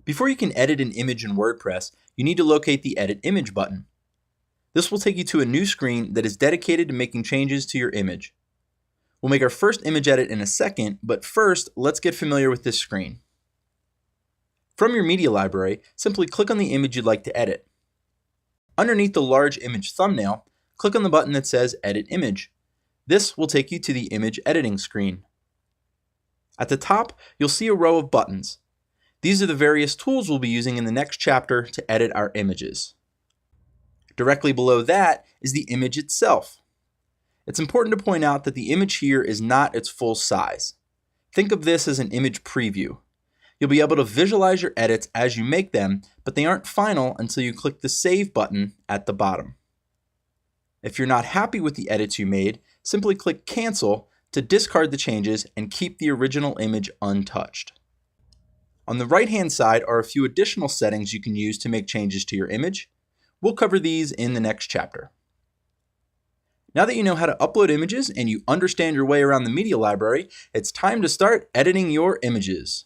Before you can edit an image in WordPress, you need to locate the Edit Image button. This will take you to a new screen that is dedicated to making changes to your image. We'll make our first image edit in a second, but first, let's get familiar with this screen. From your media library, simply click on the image you'd like to edit. Underneath the large image thumbnail, click on the button that says Edit Image. This will take you to the image editing screen. At the top, you'll see a row of buttons. These are the various tools we'll be using in the next chapter to edit our images. Directly below that is the image itself. It's important to point out that the image here is not its full size. Think of this as an image preview. You'll be able to visualize your edits as you make them, but they aren't final until you click the Save button at the bottom. If you're not happy with the edits you made, simply click Cancel to discard the changes and keep the original image untouched. On the right-hand side are a few additional settings you can use to make changes to your image. We'll cover these in the next chapter. Now that you know how to upload images and you understand your way around the media library, it's time to start editing your images.